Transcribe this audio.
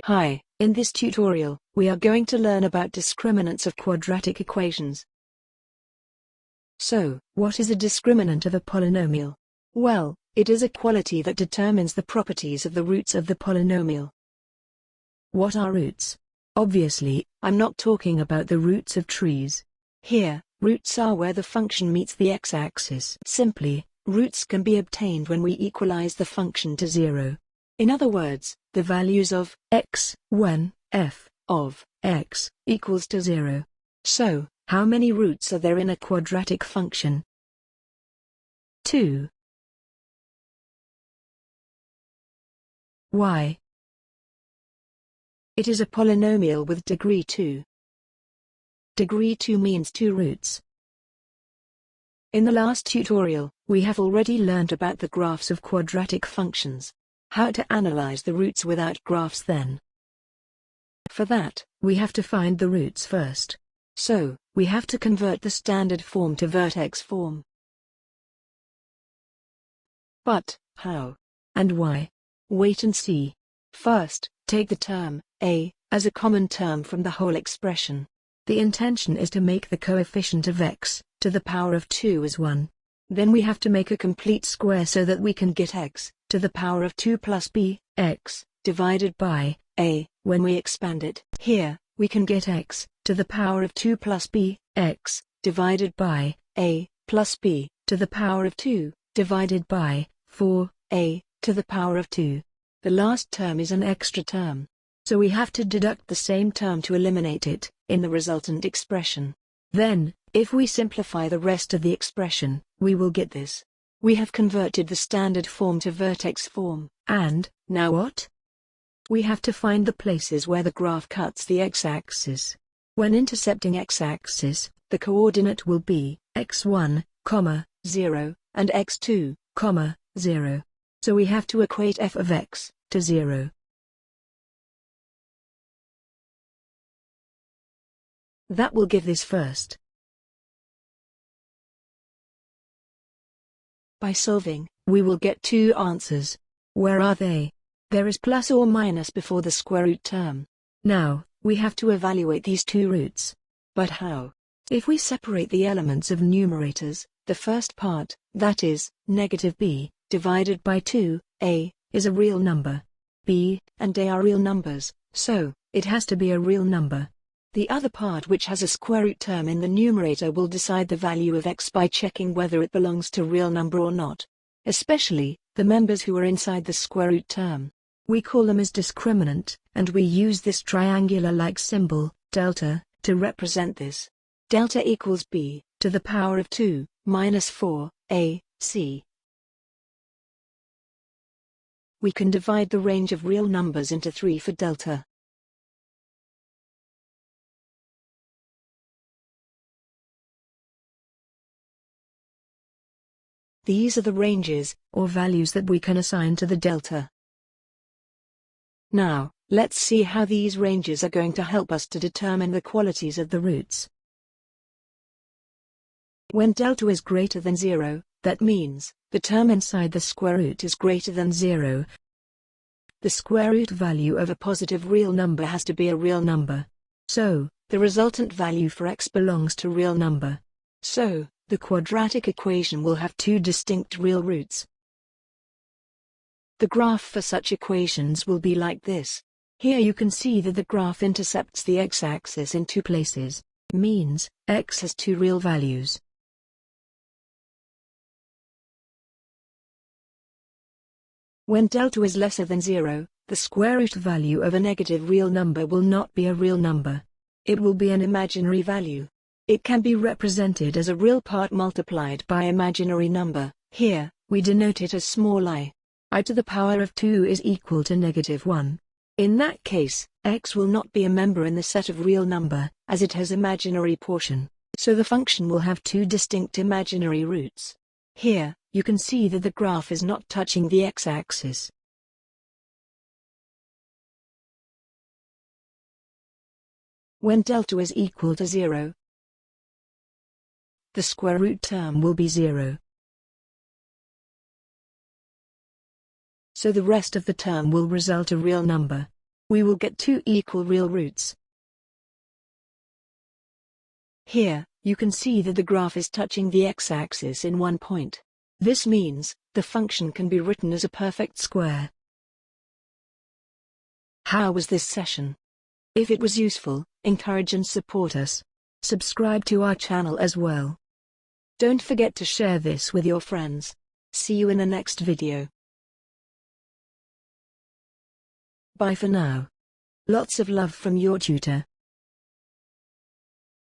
Hi, in this tutorial, we are going to learn about discriminants of quadratic equations. So, what is a discriminant of a polynomial? Well, it is a quality that determines the properties of the roots of the polynomial. What are roots? Obviously, I'm not talking about the roots of trees. Here, roots are where the function meets the x-axis. Simply, roots can be obtained when we equalize the function to 0. In other words, the values of x when f of x equals to 0. So, how many roots are there in a quadratic function? 2. Why? It is a polynomial with degree 2. Degree 2 means 2 roots. In the last tutorial, we have already learned about the graphs of quadratic functions. How to analyze the roots without graphs then? For that, we have to find the roots first. So, we have to convert the standard form to vertex form. But, how? And why? Wait and see. First, take the term a as a common term from the whole expression. The intention is to make the coefficient of x to the power of 2 as 1. Then we have to make a complete square so that we can get x to the power of 2 plus b, x, divided by a. When we expand it, here, we can get x to the power of 2 plus b, x, divided by a, plus b, to the power of 2, divided by 4, a, to the power of 2. The last term is an extra term. So we have to deduct the same term to eliminate it, in the resultant expression. Then, if we simplify the rest of the expression, we will get this. We have converted the standard form to vertex form, and, now what? We have to find the places where the graph cuts the x-axis. When intercepting x-axis, the coordinate will be x1, 0, and x2, 0. So we have to equate f of x to 0. That will give this first. By solving, we will get two answers. Where are they? There is plus or minus before the square root term. Now, we have to evaluate these two roots. But how? If we separate the elements of numerators, the first part, that is, negative b, divided by 2, a, is a real number. B and a are real numbers, so, it has to be a real number. The other part which has a square root term in the numerator will decide the value of x by checking whether it belongs to real number or not. Especially, the members who are inside the square root term. We call them as discriminant, and we use this triangular-like symbol, delta, to represent this. Delta equals b, to the power of 2, minus 4, a, c. We can divide the range of real numbers into 3 for delta. These are the ranges, or values that we can assign to the delta. Now, let's see how these ranges are going to help us to determine the qualities of the roots. When delta is greater than 0, that means, the term inside the square root is greater than 0. The square root value of a positive real number has to be a real number. So, the resultant value for x belongs to real number. So, the quadratic equation will have two distinct real roots. The graph for such equations will be like this. Here you can see that the graph intercepts the x-axis in two places, means, x has two real values. When delta is lesser than 0, the square root value of a negative real number will not be a real number. It will be an imaginary value. It can be represented as a real part multiplied by imaginary number. Here, we denote it as small I. I to the power of 2 is equal to negative 1. In that case, x will not be a member in the set of real number, as it has imaginary portion. So the function will have two distinct imaginary roots. Here, you can see that the graph is not touching the x-axis. When delta is equal to 0, the square root term will be 0. So the rest of the term will result a real number. we will get two equal real roots. Here, you can see that the graph is touching the x-axis in one point. This means, the function can be written as a perfect square. How was this session? If it was useful, encourage and support us. Subscribe to our channel as well. Don't forget to share this with your friends. See you in the next video. Bye for now. Lots of love from your tutor.